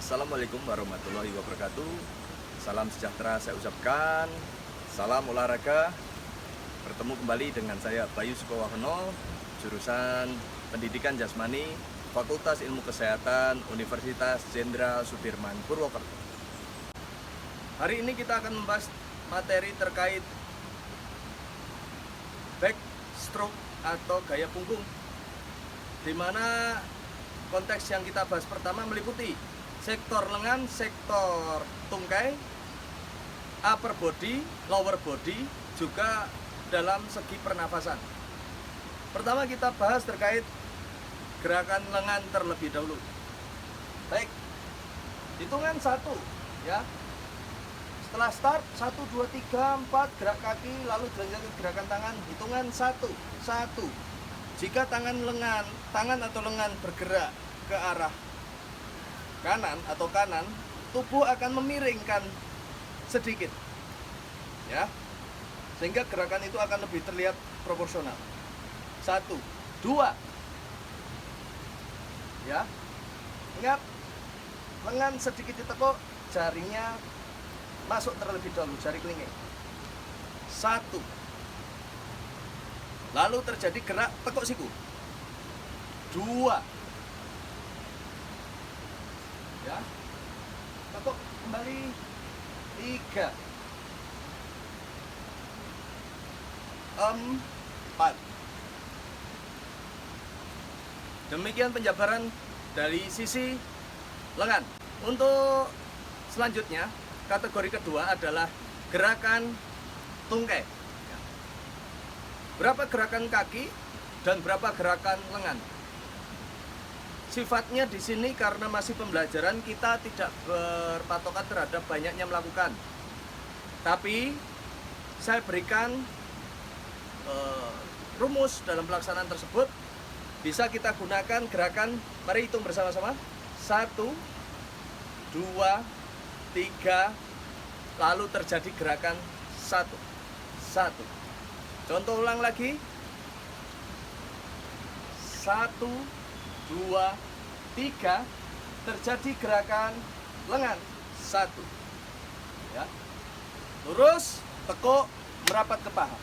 Assalamualaikum warahmatullahi wabarakatuh. Salam sejahtera saya ucapkan. Salam olahraga. Bertemu kembali dengan saya Bayu Sukowahono, jurusan Pendidikan Jasmani, Fakultas Ilmu Kesehatan, Universitas Jenderal Sudirman Purwokerto. Hari ini kita akan membahas materi terkait backstroke atau gaya punggung, di mana konteks yang kita bahas pertama meliputi sektor lengan, sektor tungkai, upper body, lower body, juga dalam segi pernafasan. Pertama kita bahas terkait gerakan lengan terlebih dahulu. Baik, hitungan 1 ya. Setelah start 1, 2, 3, 4 gerak kaki, lalu gerakan tangan. Hitungan 1. Jika tangan atau lengan bergerak ke arah kanan, tubuh akan memiringkan sedikit ya, sehingga gerakan itu akan lebih terlihat proporsional. 1, 2 ya. Ingat, lengan sedikit ditekuk, jarinya masuk terlebih dahulu, jari kelingking. 1, lalu terjadi gerak tekuk siku. 2 ya, tekuk kembali. 3, 4. Demikian penjabaran dari sisi lengan. Untuk selanjutnya, kategori kedua adalah gerakan tungkai. Berapa gerakan kaki dan berapa gerakan lengan? Sifatnya di sini karena masih pembelajaran, kita tidak berpatokan terhadap banyaknya melakukan. Tapi saya berikan rumus dalam pelaksanaan tersebut. Bisa kita gunakan gerakan, mari hitung bersama-sama. 1, 2, 3, lalu terjadi gerakan 1. Contoh ulang lagi. 1, 2, 3, terjadi gerakan lengan 1 ya. Lurus, tekuk, merapat ke paha.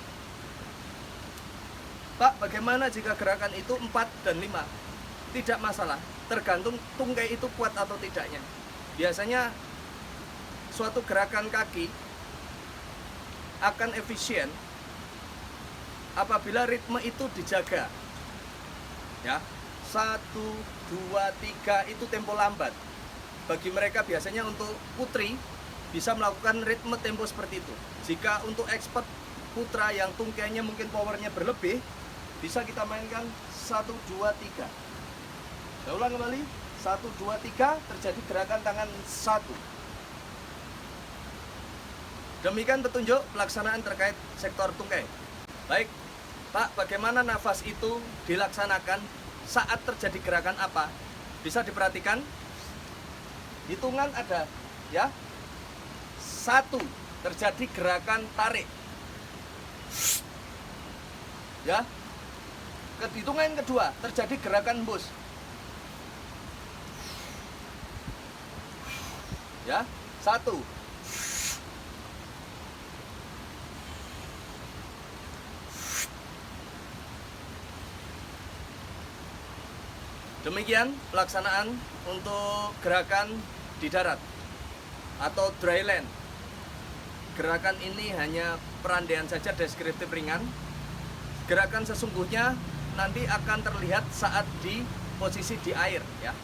Pak, bagaimana jika gerakan itu 4 dan 5? Tidak masalah, tergantung tungkai itu kuat atau tidaknya. Biasanya suatu gerakan kaki akan efisien apabila ritme itu dijaga ya. 1, 2, 3 itu tempo lambat. Bagi mereka biasanya untuk putri bisa melakukan ritme tempo seperti itu. Jika untuk expert putra yang tungkainya mungkin powernya berlebih, bisa kita mainkan 1, 2, 3. Saya ulang kembali. 1, 2, 3, terjadi gerakan tangan 1. Demikian petunjuk pelaksanaan terkait sektor tungkai. Baik, Pak, bagaimana nafas itu dilaksanakan saat terjadi gerakan apa? Bisa diperhatikan. Hitungan ada ya. 1, terjadi gerakan tarik ya. Hitungan kedua, terjadi gerakan embus ya. 1, demikian pelaksanaan untuk gerakan di darat atau dry land. Gerakan ini hanya perandaian saja, deskriptif ringan. Gerakan sesungguhnya nanti akan terlihat saat di posisi di air ya.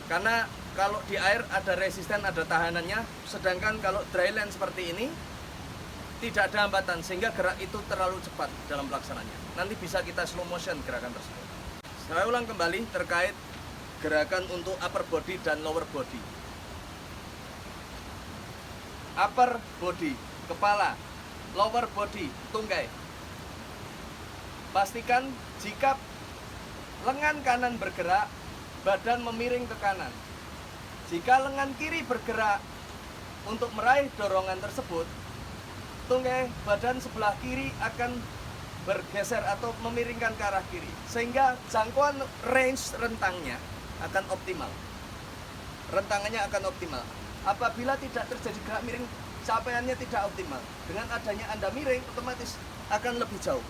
Karena kalau di air ada resisten, ada tahanannya, sedangkan kalau dry land seperti ini tidak ada hambatan, sehingga gerak itu terlalu cepat dalam pelaksanaannya. Nanti bisa kita slow motion gerakan tersebut. Saya ulang kembali terkait gerakan untuk upper body dan lower body. Upper body, kepala. Lower body, tungkai. Pastikan jika lengan kanan bergerak, badan memiring ke kanan. Jika lengan kiri bergerak untuk meraih dorongan tersebut, tungkai badan sebelah kiri akan bergeser atau memiringkan ke arah kiri, sehingga jangkauan range rentangnya akan optimal. rentangannya akan optimal. Apabila tidak terjadi gerak miring, capaiannya tidak optimal. Dengan adanya Anda miring, otomatis akan lebih jauh.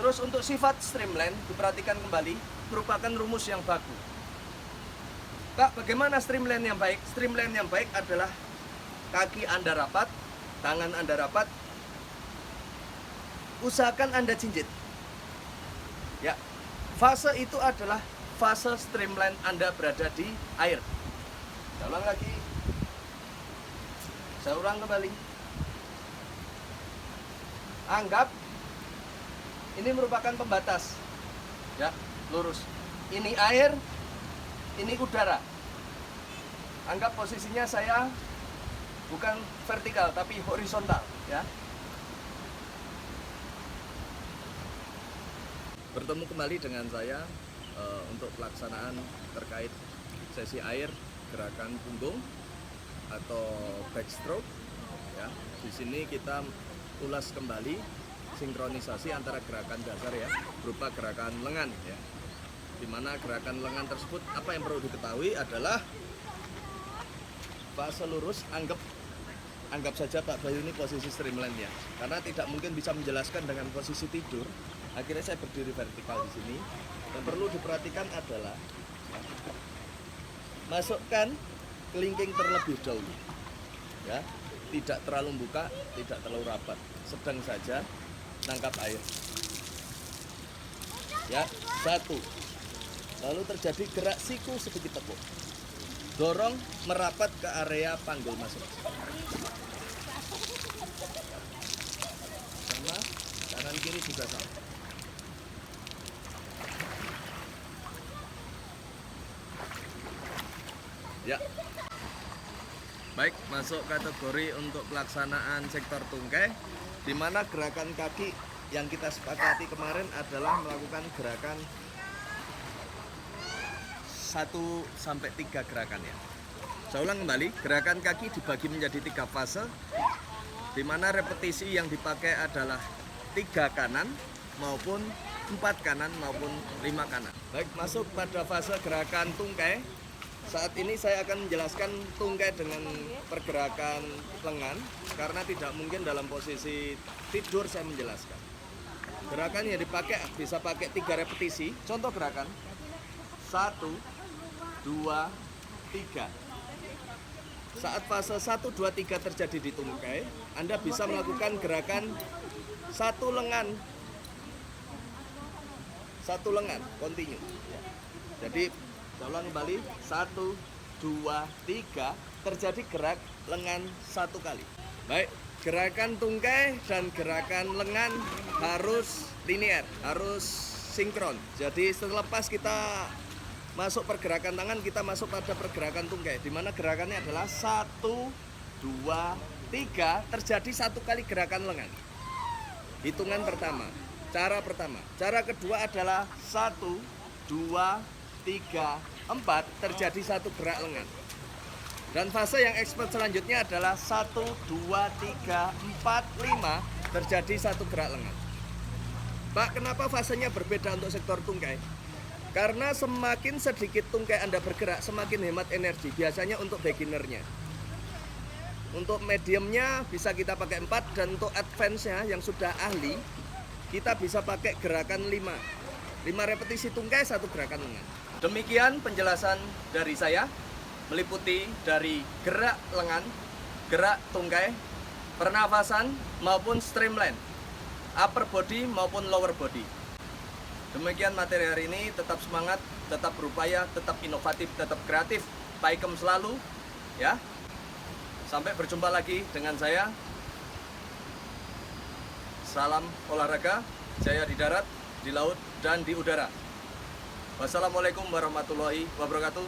Terus untuk sifat streamline, diperhatikan kembali, merupakan rumus yang baku. Kak, bagaimana streamline yang baik? Streamline yang baik adalah kaki Anda rapat, tangan Anda rapat, usahakan Anda jinjit. Ya, fase itu adalah fase streamline Anda berada di air. Saya ulang lagi. Saya ulang kembali. Anggap ini merupakan pembatas. Ya, lurus. Ini air, ini udara. Anggap posisinya saya bukan vertikal tapi horizontal, ya. Bertemu kembali dengan saya untuk pelaksanaan terkait sesi air, gerakan punggung atau backstroke. Ya, di sini kita ulas kembali sinkronisasi antara gerakan dasar ya, berupa gerakan lengan ya. Dimana gerakan lengan tersebut apa yang perlu diketahui adalah fase lurus. Anggap saja Pak Bayu ini posisi streamline ya, karena tidak mungkin bisa menjelaskan dengan posisi tidur. Akhirnya saya berdiri vertikal di sini. Yang perlu diperhatikan adalah masukkan kelingking terlebih dahulu, ya, tidak terlalu buka, tidak terlalu rapat, sedang saja tangkap air. Ya, 1. Lalu terjadi gerak siku sedikit tekuk. Dorong merapat ke area panggul masing-masing. Sama, kanan kiri juga sama. Ya. Baik, masuk kategori untuk pelaksanaan sektor tungkai, di mana gerakan kaki yang kita sepakati kemarin adalah melakukan gerakan 1-3 gerakan ya. Saya ulang kembali, gerakan kaki dibagi menjadi 3 fase, di mana repetisi yang dipakai adalah 3 kanan maupun 4 kanan maupun 5 kanan. Baik, masuk pada fase gerakan tungkai. Saat ini saya akan menjelaskan tungkai dengan pergerakan lengan, karena tidak mungkin dalam posisi tidur saya menjelaskan. Gerakan yang dipakai bisa pakai 3 repetisi. Contoh gerakan 1, 2, 3. Saat fase 1, 2, 3 terjadi di tungkai, Anda bisa melakukan gerakan 1 lengan. 1 lengan, continue. Jadi saya ulang kembali, 1, 2, 3, terjadi gerak lengan 1 kali. Baik, gerakan tungkai dan gerakan lengan harus linear, harus sinkron. Jadi selepas kita masuk pergerakan tangan, kita masuk pada pergerakan tungkai, di mana gerakannya adalah 1, 2, 3, terjadi 1 kali gerakan lengan. Hitungan pertama, cara pertama. Cara kedua adalah 1, 2, 3, 4, terjadi 1 gerak lengan. Dan fase yang expert selanjutnya adalah 1, 2, 3, 4, 5, terjadi 1 gerak lengan. Pak, kenapa fasenya berbeda untuk sektor tungkai? Karena semakin sedikit tungkai Anda bergerak, semakin hemat energi, biasanya untuk beginnernya. Untuk mediumnya bisa kita pakai 4, dan untuk advance-nya yang sudah ahli, kita bisa pakai gerakan 5. 5 repetisi tungkai, 1 gerakan lengan. Demikian penjelasan dari saya, meliputi dari gerak lengan, gerak tungkai, pernafasan maupun streamline, upper body maupun lower body. Demikian materi hari ini, tetap semangat, tetap berupaya, tetap inovatif, tetap kreatif. Paikem selalu, ya. Sampai berjumpa lagi dengan saya. Salam olahraga, jaya di darat, di laut, dan di udara. Wassalamualaikum warahmatullahi wabarakatuh.